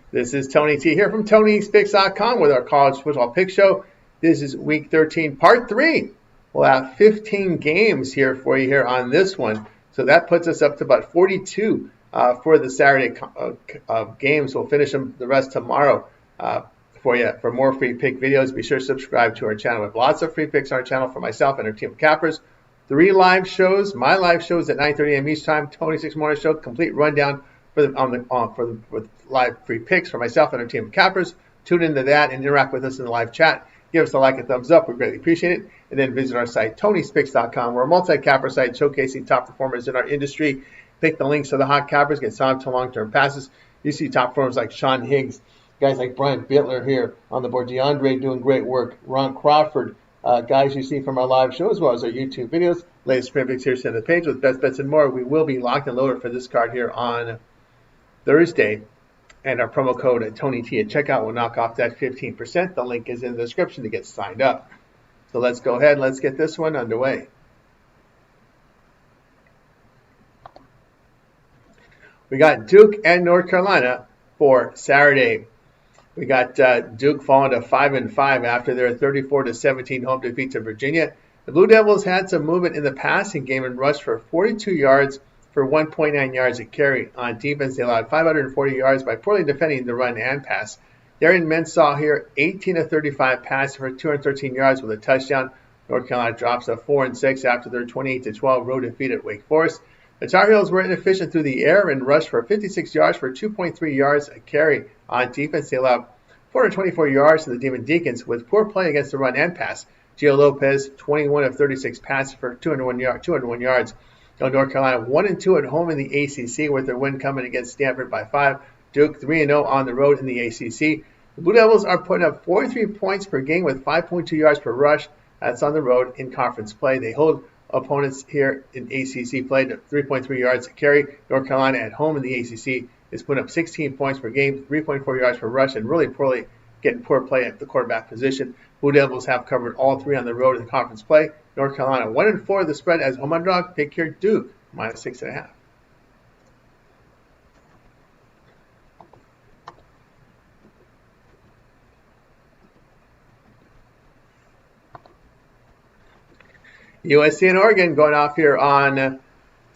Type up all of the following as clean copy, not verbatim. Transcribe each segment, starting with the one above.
This is Tony T here from Tony'sPicks.com with our college football pick show. This is week 13, part 3. We'll have 15 games here for you here on this one. So that puts us up to about 42 for the Saturday games. We'll finish them the rest tomorrow for you. For more free pick videos, be sure to subscribe to our channel. We have lots of free picks on our channel for myself and our team of cappers. 3 live shows. My live shows at 9:30 a.m. each time. Tony 6 Morning Show, complete rundown with live free picks for myself and our team of cappers. Tune into that and interact with us in the live chat. Give us a like and thumbs up. We greatly appreciate it. And then visit our site, Tony'sPicks.com. We're a multi-capper site showcasing top performers in our industry. Pick the links to the hot cappers, get signed up to long-term passes. You see top performers like Sean Higgs, guys like Brian Bittler here on the board, DeAndre doing great work, Ron Crawford, guys you see from our live show as well as our YouTube videos. Latest print picks here sent to the page with best bets and more. We will be locked and loaded for this card here on Thursday, and our promo code at Tony T at checkout will knock off that 15%. The link is in the description to get signed up. So let's go ahead and let's get this one underway. We got Duke and North Carolina for Saturday. We got Duke falling to 5-5 after their 34-17 home defeat to Virginia. The Blue Devils had some movement in the passing game and rushed for 42 yards for 1.9 yards a carry. On defense, they allowed 540 yards by poorly defending the run and pass. Darian Mensah here, 18 of 35 passes for 213 yards with a touchdown. North Carolina drops to 4-6 after their 28-12 road defeat at Wake Forest. The Tar Heels were inefficient through the air and rushed for 56 yards for 2.3 yards a carry. On defense, they allowed 424 yards to the Demon Deacons with poor play against the run and pass. Gio Lopez, 21 of 36 passes for 201 yards. North Carolina 1-2 at home in the ACC with their win coming against Stanford by 5. Duke 3-0 on the road in the ACC. The Blue Devils are putting up 43 points per game with 5.2 yards per rush. That's on the road in conference play. They hold opponents here in ACC play to 3.3 yards a carry. North Carolina at home in the ACC is putting up 16 points per game, 3.4 yards per rush, and really poorly getting poor play at the quarterback position. Blue Devils have covered all 3 on the road in conference play. North Carolina 1-4 the spread as home underdog. Pick here Duke -6.5. USC and Oregon going off here on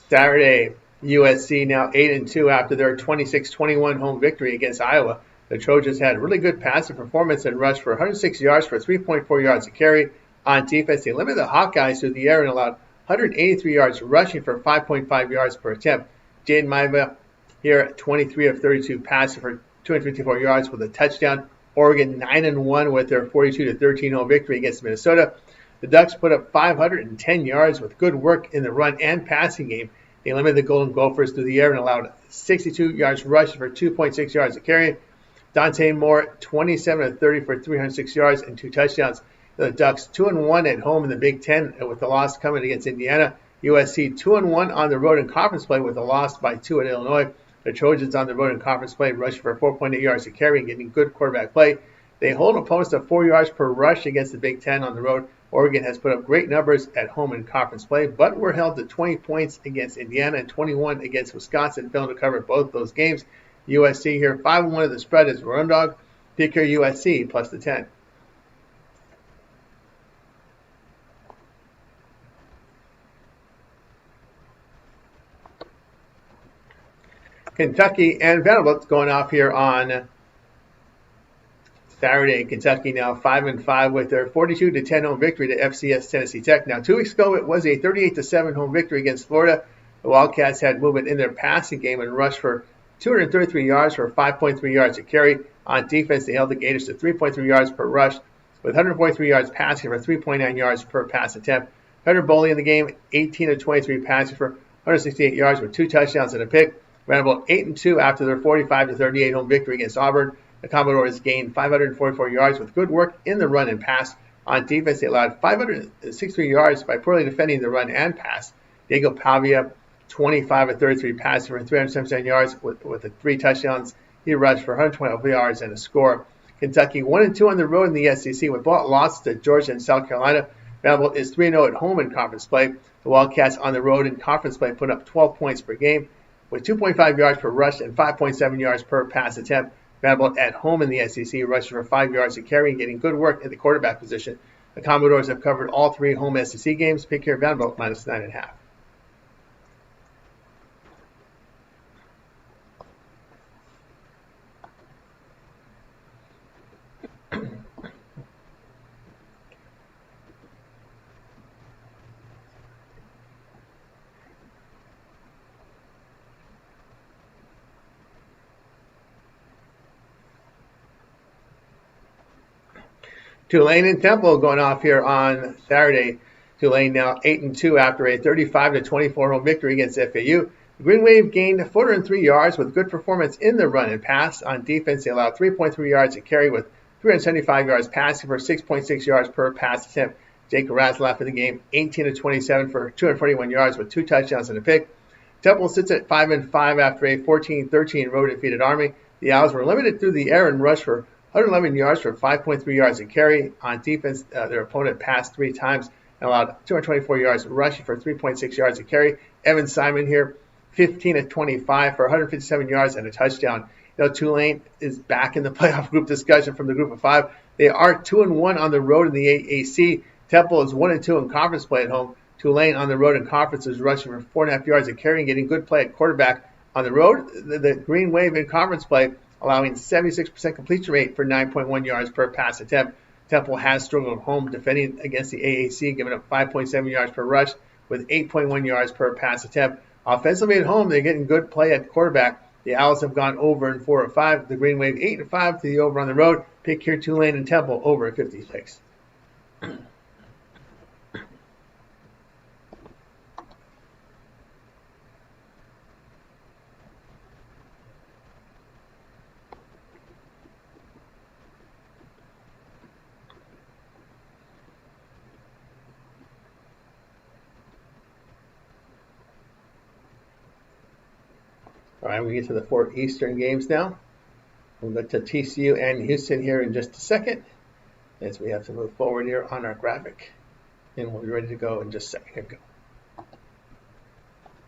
Saturday. USC now 8-2 after their 26-21 home victory against Iowa. The Trojans had really good passing performance and rushed for 106 yards for 3.4 yards a carry. On defense, they limited the Hawkeyes through the air and allowed 183 yards rushing for 5.5 yards per attempt. Jaden Maiva here at 23 of 32 passes for 254 yards with a touchdown. Oregon 9-1 with their 42-13 home victory against Minnesota. The Ducks put up 510 yards with good work in the run and passing game. They limited the Golden Gophers through the air and allowed 62 yards rushing for 2.6 yards a carry. Dante Moore, 27 of 30 for 306 yards and 2 touchdowns. The Ducks 2-1 at home in the Big Ten with the loss coming against Indiana. USC 2-1 on the road in conference play with a loss by 2 at Illinois. The Trojans on the road in conference play rushed for 4.8 yards a carry and getting good quarterback play. They hold opponents to 4 yards per rush against the Big Ten on the road. Oregon has put up great numbers at home in conference play, but were held to 20 points against Indiana and 21 against Wisconsin, failing to cover both those games. USC here 5-1 of the spread as run dog. Pick your USC plus the 10. Kentucky and Vanderbilt going off here on Saturday. Kentucky now 5-5 with their 42-10 home victory to FCS Tennessee Tech. Now 2 weeks ago it was a 38-7 home victory against Florida. The Wildcats had movement in their passing game and rushed for 233 yards for 5.3 yards a carry. On defense, they held the Gators to 3.3 yards per rush with 143 yards passing for 3.9 yards per pass attempt. Hunter Boley in the game, 18 of 23 passing for 168 yards with 2 touchdowns and a pick. Vanderbilt 8-2 after their 45-38 home victory against Auburn. The Commodores gained 544 yards with good work in the run and pass. On defense, they allowed 563 yards by poorly defending the run and pass. Diego Pavia, 25 of 33 passes for 377 yards with the 3 touchdowns. He rushed for 112 yards and a score. Kentucky 1-2 on the road in the SEC with losses to Georgia and South Carolina. Vanderbilt is 3-0 at home in conference play. The Wildcats on the road in conference play put up 12 points per game with 2.5 yards per rush and 5.7 yards per pass attempt. Vanderbilt at home in the SEC, rushing for 5 yards a carry and getting good work at the quarterback position. The Commodores have covered all 3 home SEC games. Pick here Vanderbilt minus 9.5. Tulane and Temple going off here on Saturday. Tulane now 8-2 after a 35-24 home victory against FAU. The Green Wave gained 403 yards with good performance in the run and pass. On defense, they allowed 3.3 yards a carry with 375 yards passing for 6.6 yards per pass attempt. Jake Ratzlaff in the game, 18-27 for 241 yards with 2 touchdowns and a pick. Temple sits at 5-5 after a 14-13 road defeat at Army. The Owls were limited through the air and rushed for 111 yards for 5.3 yards a carry. On defense, their opponent passed 3 times and allowed 224 yards rushing for 3.6 yards a carry. Evan Simon here, 15-25 for 157 yards and a touchdown. Tulane is back in the playoff group discussion from the group of 5. They are 2-1 on the road in the AAC. Temple is 1-2 in conference play at home. Tulane on the road in conference is rushing for 4.5 yards a carry and getting good play at quarterback. On the road, the Green Wave in conference play, allowing 76% completion rate for 9.1 yards per pass attempt. Temple has struggled at home defending against the AAC, giving up 5.7 yards per rush with 8.1 yards per pass attempt. Offensively at home, they're getting good play at quarterback. The Owls have gone over in 4 of 5. The Green Wave 8-5 to the over on the road. Pick here Tulane and Temple over at 56. All right, we get to the 4 Eastern games now. We'll go to TCU and Houston here in just a second, as we have to move forward here on our graphic. And we'll be ready to go in just a second. Here we go.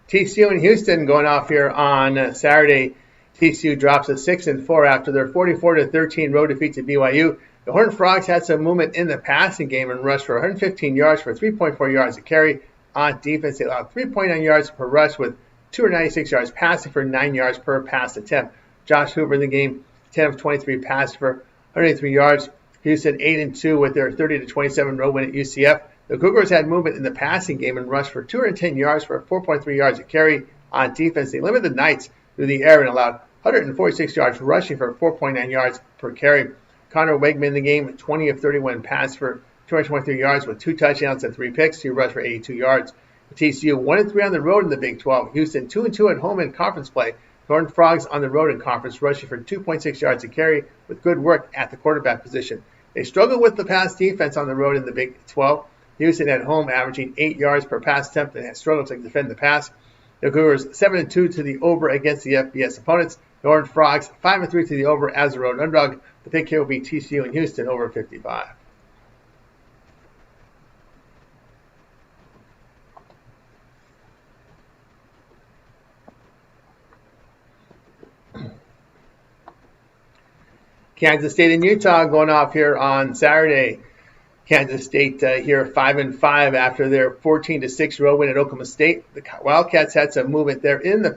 TCU and Houston going off here on Saturday. TCU drops to 6-4 after their 44-13 road defeat to BYU. The Horned Frogs had some movement in the passing game and rushed for 115 yards for 3.4 yards a carry. On defense, they allowed 3.9 yards per rush with 296 yards passing for 9 yards per pass attempt. Josh Hoover in the game, 10 of 23 passed for 183 yards. Houston 8-2 with their 30-27 road win at UCF. The Cougars had movement in the passing game and rushed for 210 yards for 4.3 yards a carry. On defense, they limited the Knights through the air and allowed 146 yards rushing for 4.9 yards per carry. Connor Wegman in the game, 20 of 31 passed for 223 yards with 2 touchdowns and 3 picks. He rushed for 82 yards. TCU 1-3 on the road in the Big 12. Houston 2-2 at home in conference play. Horned Frogs on the road in conference, rushing for 2.6 yards a carry with good work at the quarterback position. They struggle with the pass defense on the road in the Big 12. Houston at home averaging 8 yards per pass attempt and has struggled to defend the pass. The Cougars 7-2 to the over against the FBS opponents. The Horned Frogs 5-3 to the over as a road underdog. The pick here will be TCU and Houston over 55. Kansas State and Utah going off here on Saturday. Kansas State here 5-5 after their 14-6 road win at Oklahoma State. The Wildcats had some movement there in the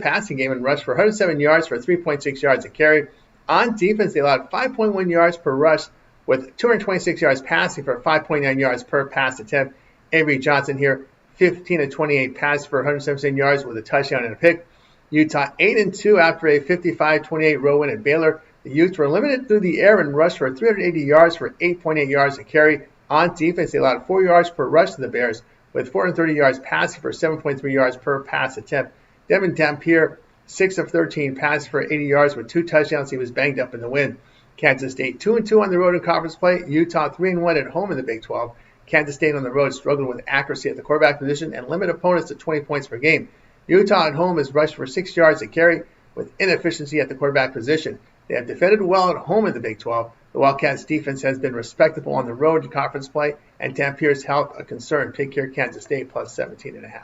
passing game and rushed for 107 yards for 3.6 yards a carry. On defense, they allowed 5.1 yards per rush with 226 yards passing for 5.9 yards per pass attempt. Avery Johnson here 15-28 passes for 117 yards with a touchdown and a pick. Utah 8-2 after a 55-28 road win at Baylor. The Utes were limited through the air and rushed for 380 yards for 8.8 yards a carry. On defense, they allowed 4 yards per rush to the Bears, with 430 yards passing for 7.3 yards per pass attempt. Devin Dampier, 6 of 13 passes for 80 yards with 2 touchdowns. He was banged up in the win. Kansas State 2-2 on the road in conference play. Utah 3-1 at home in the Big 12. Kansas State on the road struggled with accuracy at the quarterback position and limit opponents to 20 points per game. Utah at home has rushed for 6 yards a carry with inefficiency at the quarterback position. They have defended well at home in the Big 12. The Wildcats' defense has been respectable on the road in conference play, and Dampier's health a concern. Pick here Kansas State plus 17.5.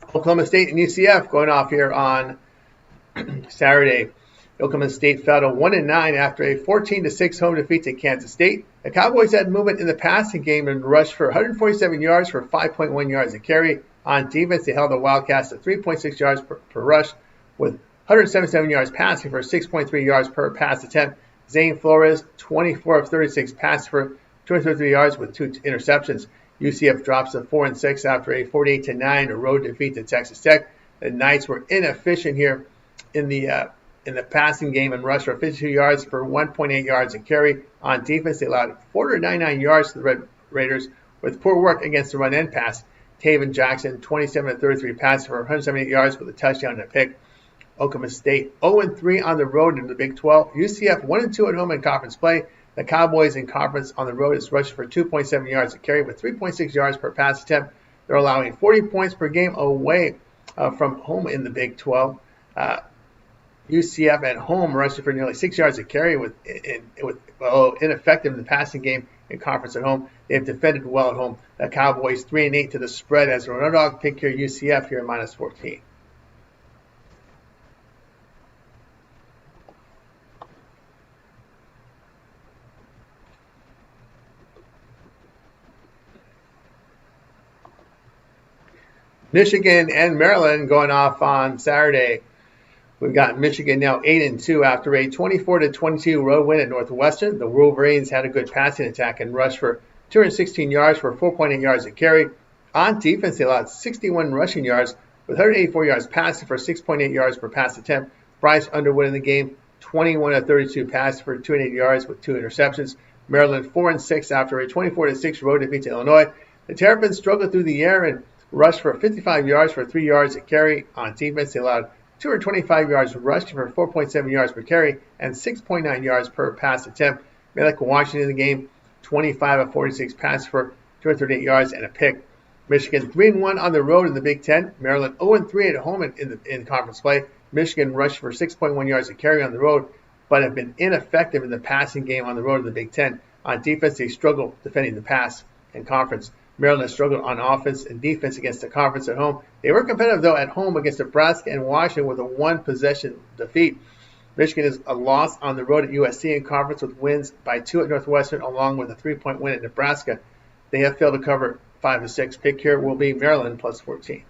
Oklahoma State and UCF going off here on Saturday. Oklahoma State fell to 1-9 after a 14-6 home defeat to Kansas State. The Cowboys had movement in the passing game and rushed for 147 yards for 5.1 yards a carry. On defense, they held the Wildcats to 3.6 yards per rush, with 177 yards passing for 6.3 yards per pass attempt. Zane Flores, 24 of 36 passes for 233 yards with 2 interceptions. UCF drops to 4-6 after a 48-9 road defeat to Texas Tech. The Knights were inefficient here in the passing game and rushed for 52 yards for 1.8 yards a carry. On defense, they allowed 499 yards to the Red Raiders with poor work against the run and pass. Taven Jackson, 27 of 33 passes for 178 yards with a touchdown and a pick. Oklahoma State 0-3 on the road in the Big 12. UCF 1-2 at home in conference play. The Cowboys in conference on the road is rushing for 2.7 yards a carry with 3.6 yards per pass attempt. They're allowing 40 points per game away from home in the Big 12. UCF at home rushing for nearly 6 yards a carry with ineffective in the passing game in conference at home. They have defended well at home. The Cowboys 3-8 to the spread as an underdog. Pick here UCF here minus 14. Michigan and Maryland going off on Saturday. We've got Michigan now 8-2 after a 24-22 road win at Northwestern. The Wolverines had a good passing attack and rushed for 216 yards for 4.8 yards a carry. On defense, they allowed 61 rushing yards with 184 yards passing for 6.8 yards per pass attempt. Bryce Underwood in the game, 21 of 32 passes for 208 yards with 2 interceptions. Maryland 4-6 after a 24-6 road defeat to Illinois. The Terrapins struggled through the air and rushed for 55 yards for 3 yards a carry. On defense, they allowed 225 yards rushing for 4.7 yards per carry and 6.9 yards per pass attempt. Malik Washington in the game, 25 of 46 passes for 238 yards and a pick. Michigan 3-1 on the road in the Big Ten. Maryland 0-3 at home in conference play. Michigan rushed for 6.1 yards a carry on the road, but have been ineffective in the passing game on the road in the Big Ten. On defense, they struggle defending the pass in conference. Maryland struggled on offense and defense against the conference at home. They were competitive, though, at home against Nebraska and Washington with a one-possession defeat. Michigan is a loss on the road at USC in conference with wins by 2 at Northwestern along with a 3-point win at Nebraska. They have failed to cover 5 of 6. Pick here will be Maryland plus 14.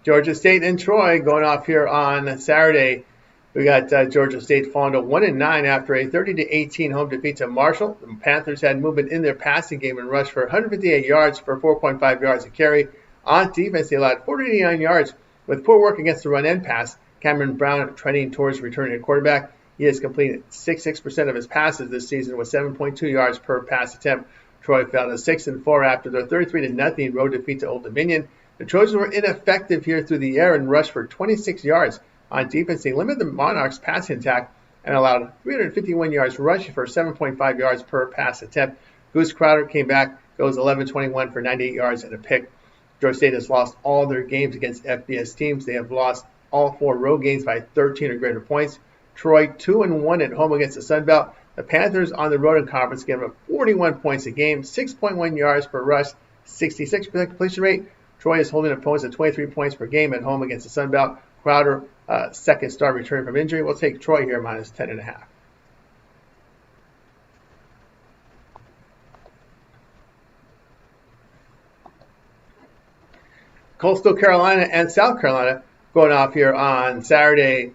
Georgia State and Troy going off here on Saturday. We got Georgia State falling to 1-9 after a 30-18 home defeat to Marshall. The Panthers had movement in their passing game and rushed for 158 yards for 4.5 yards a carry. On defense, they allowed 489 yards with poor work against the run and pass. Cameron Brown trending towards returning a quarterback. He has completed 66% of his passes this season with 7.2 yards per pass attempt. Troy fell to 6-4 after their 33-0 road defeat to Old Dominion. The Trojans were ineffective here through the air and rushed for 26 yards. On defense, they limited the Monarchs' passing attack and allowed 351 yards rushing for 7.5 yards per pass attempt. Goose Crowder came back, goes 11-21 for 98 yards and a pick. Georgia State has lost all their games against FBS teams. They have lost all 4 road games by 13 or greater points. Troy 2-1 at home against the Sun Belt. The Panthers on the road in conference gave up 41 points a game, 6.1 yards per rush, 66% completion rate. Troy is holding opponents at 23 points per game at home against the Sun Belt. Crowder, second star return from injury. We'll take Troy here minus 10.5. Coastal Carolina and South Carolina going off here on Saturday.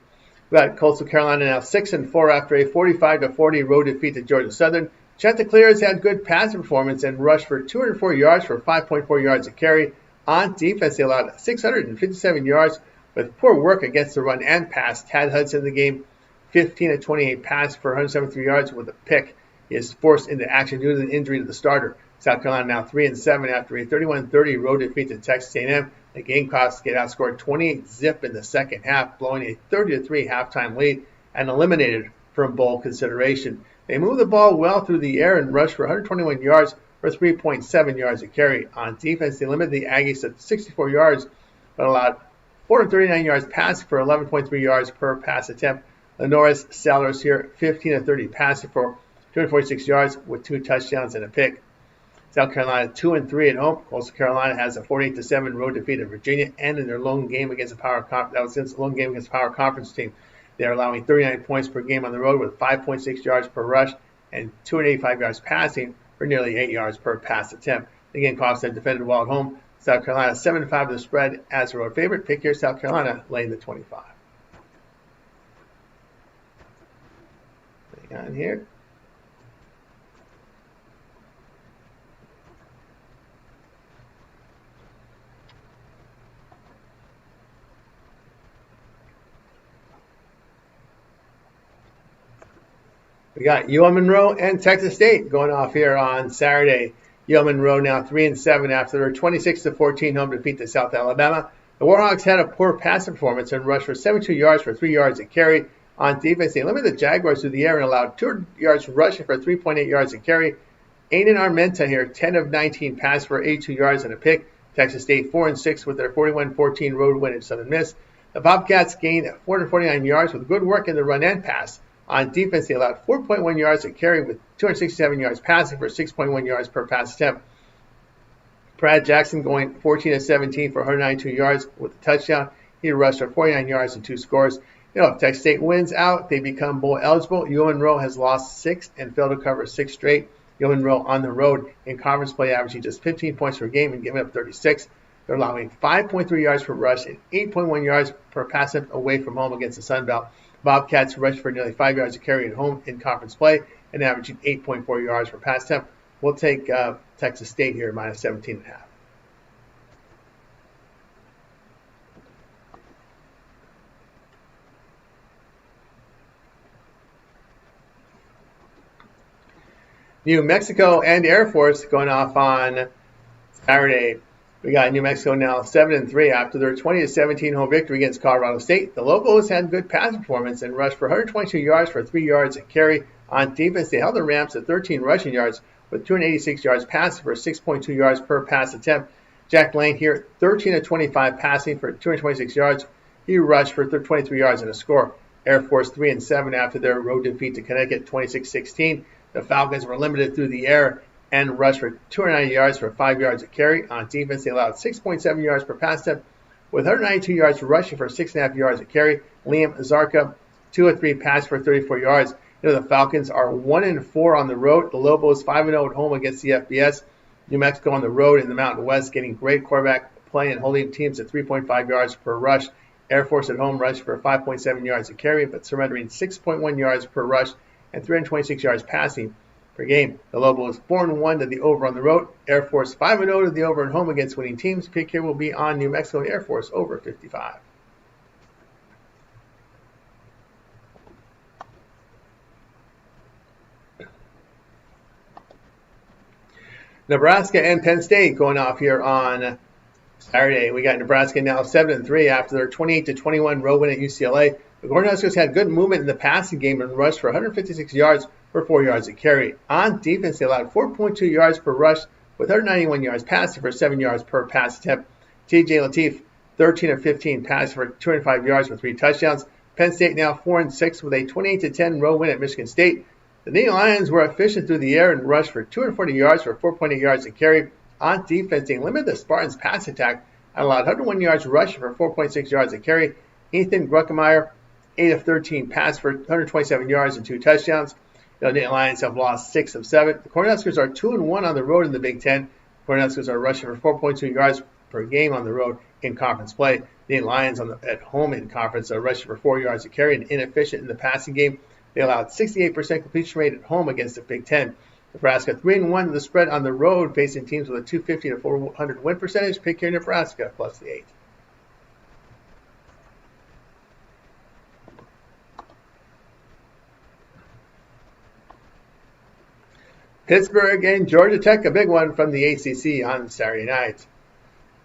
We got Coastal Carolina now 6-4 after a 45-40 road defeat to Georgia Southern. Chanticleer has had good passing performance and rushed for 204 yards for 5.4 yards a carry. On defense, they allowed 657 yards with poor work against the run and pass. Tad Hudson in the game, 15-28 pass for 173 yards with a pick. He is forced into action due to an injury to the starter. South Carolina now 3-7 after a 31-30 road defeat to Texas A&M. The Gamecocks get outscored 28-0 in the second half, blowing a 30-3 halftime lead and eliminated from bowl consideration. They moved the ball well through the air and rushed for 121 yards for 3.7 yards a carry. On defense, they limited the Aggies to 64 yards, but allowed 439 yards passing for 11.3 yards per pass attempt. Lenoris Sellers here, 15 of 30 passing for 246 yards with 2 touchdowns and a pick. South Carolina 2-3 at home. Coastal Carolina has a 48-7 road defeat at Virginia, and in their lone game against the Power Conference team. They are allowing 39 points per game on the road with 5.6 yards per rush and 285 yards passing for nearly 8 yards per pass attempt. The game cost them defended well at home. South Carolina 7-5 to the spread as a road favorite. Pick here South Carolina laying the 25. Hang on here. We got UL Monroe and Texas State going off here on Saturday. UL Monroe now 3-7 after their 26-14 home defeat to South Alabama. The Warhawks had a poor passing performance and rushed for 72 yards for 3 yards a carry. On defense, they limited the Jaguars through the air and allowed 2 yards rushing for 3.8 yards a carry. Aiden Armenta here, 10 of 19 passed for 82 yards and a pick. Texas State 4-6 with their 41-14 road win at Southern Miss. The Bobcats gained 449 yards with good work in the run and pass. On defense, they allowed 4.1 yards a carry with 267 yards passing for 6.1 yards per pass attempt. Brad Jackson going 14 of 17 for 192 yards with a touchdown. He rushed for 49 yards and 2 scores. If Texas State wins out, they become bowl eligible. UL Monroe has lost 6 and failed to cover 6 straight. UL Monroe on the road in conference play averaging just 15 points per game and giving up 36. They're allowing 5.3 yards per rush and 8.1 yards per pass attempt away from home against the Sun Belt. Bobcats rushed for nearly 5 yards a carry at home in conference play and averaging 8.4 yards per pass attempt. We'll take Texas State here, minus 17.5. New Mexico and Air Force going off on Saturday. We got New Mexico now 7-3 after their 20-17 home victory against Colorado State. The Lobos had good pass performance and rushed for 122 yards for 3 yards a carry. On defense, they held the Rams to 13 rushing yards with 286 yards passing for 6.2 yards per pass attempt. Jack Lane here, 13 of 25 passing for 226 yards. He rushed for 23 yards and a score. Air Force 3-7 after their road defeat to Connecticut 26-16. The Falcons were limited through the air and rushed for 290 yards for 5 yards a carry. On defense, they allowed 6.7 yards per pass attempt with 192 yards rushing for 6.5 yards a carry. Liam Zarka, 2 of 3 pass for 34 yards. The Falcons are 1-4 on the road. The Lobos 5-0 at home against the FBS. New Mexico on the road in the Mountain West, getting great quarterback play and holding teams at 3.5 yards per rush. Air Force at home rushed for 5.7 yards a carry, but surrendering 6.1 yards per rush and 326 yards passing per game. The Lobos 4-1 to the over on the road. Air Force 5-0 to the over and home against winning teams. Pick here will be on New Mexico and Air Force over 55. Nebraska and Penn State going off here on Saturday. We got Nebraska now 7-3 after their 28-21 road win at UCLA. The Cornhuskers had good movement in the passing game and rushed for 156 yards for 4 yards a carry. On defense, they allowed 4.2 yards per rush with 191 yards passing for 7 yards per pass attempt. T.J. Lateef, 13 of 15 passing for 205 yards with 3 touchdowns. Penn State now 4-6 with a 28-10 road win at Michigan State. The Nittany Lions were efficient through the air and rushed for 240 yards for 4.8 yards a carry. On defense, they limited the Spartans' pass attack and allowed 101 yards rushing for 4.6 yards a carry. Ethan Gruckemeyer, 8 of 13 passed for 127 yards and 2 touchdowns. The Nittany Lions have lost 6 of 7. The Cornhuskers are 2-1 on the road in the Big Ten. The Cornhuskers are rushing for 4.2 yards per game on the road in conference play. The Lions at home in conference are rushing for 4 yards a carry and inefficient in the passing game. They allowed 68% completion rate at home against the Big Ten. Nebraska 3-1 the spread on the road, facing teams with a 250 to 400 win percentage. Pick here Nebraska plus the 8. Pittsburgh and Georgia Tech, a big one from the ACC on Saturday night.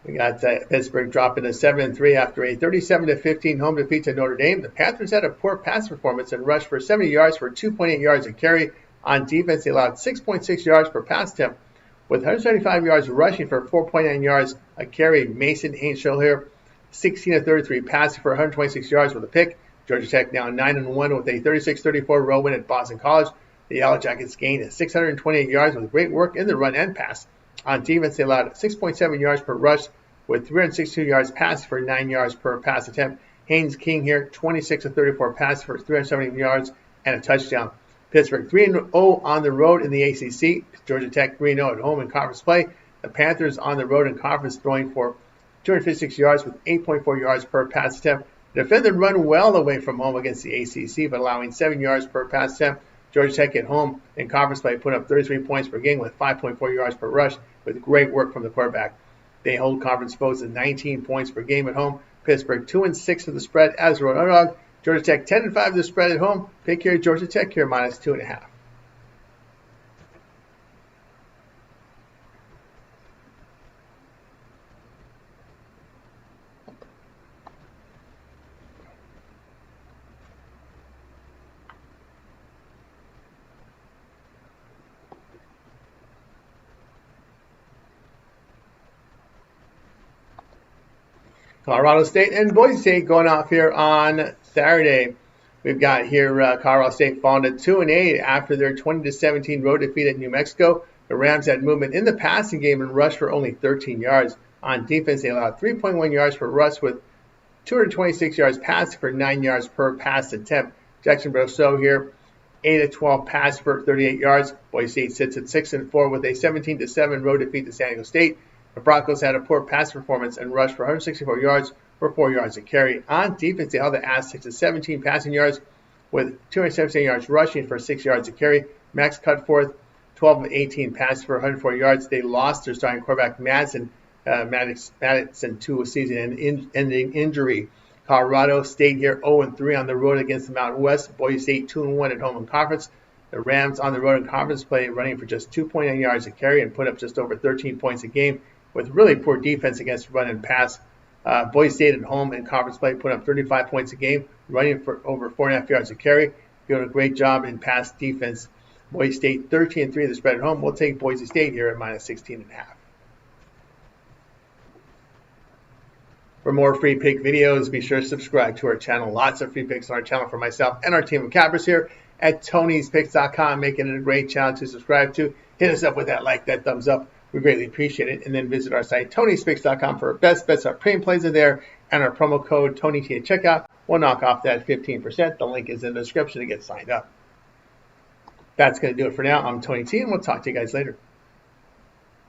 We got Pittsburgh dropping to 7-3 after a 37-15 home defeat to Notre Dame. The Panthers had a poor pass performance and rushed for 70 yards for 2.8 yards a carry. On defense, they allowed 6.6 yards per pass attempt with 175 yards rushing for 4.9 yards a carry. Mason Ainshell here, 16 of 33 passing for 126 yards with a pick. Georgia Tech now 9-1 with a 36-34 road win at Boston College. The Yellow Jackets gained 628 yards with great work in the run and pass. On defense, they allowed 6.7 yards per rush with 362 yards passed for 9 yards per pass attempt. Haynes King here, 26-34 pass for 370 yards and a touchdown. Pittsburgh 3-0 on the road in the ACC. Georgia Tech 3-0 at home in conference play. The Panthers on the road in conference throwing for 256 yards with 8.4 yards per pass attempt. The defenders run well away from home against the ACC, but allowing 7 yards per pass attempt. Georgia Tech at home in conference play put up 33 points per game with 5.4 yards per rush with great work from the quarterback. They hold conference foes at 19 points per game at home. Pittsburgh 2-6 to the spread as a road underdog. Georgia Tech 10-5 to the spread at home. Pick here Georgia Tech here minus 2.5. Colorado State and Boise State going off here on Saturday. We've got here Colorado State falling to 2-8 after their 20-17 road defeat at New Mexico. The Rams had movement in the passing game and rushed for only 13 yards. On defense, they allowed 3.1 yards per rush with 226 yards passed for 9 yards per pass attempt. Jackson Brousseau here, 8-12 pass for 38 yards. Boise State sits at 6-4 with a 17-7 road defeat to San Diego State. The Broncos had a poor pass performance and rushed for 164 yards for 4 yards a carry. On defense, they held the Aztecs to 17 passing yards with 217 yards rushing for 6 yards a carry. Max Cutforth, 12 of 18 passes for 104 yards. They lost their starting quarterback Madison to a season-ending injury. Colorado State here 0-3 on the road against the Mountain West. Boise State 2-1 at home in conference. The Rams on the road in conference play running for just 2.9 yards a carry and put up just over 13 points a game with really poor defense against run and pass. Boise State at home in conference play put up 35 points a game, running for over 4.5 yards a carry. Doing a great job in pass defense. Boise State 13-3 the spread at home. We'll take Boise State here at minus 16.5. For more free pick videos, be sure to subscribe to our channel. Lots of free picks on our channel for myself and our team of cappers here at Tony'sPicks.com, making it a great channel to subscribe to. Hit us up with that like, that thumbs up. We greatly appreciate it. And then visit our site, Tony'sPicks.com, for our best bets. Our premium plays are there. And our promo code TonyT at checkout will knock off that 15%. The link is in the description to get signed up. That's going to do it for now. I'm Tony T, and we'll talk to you guys later.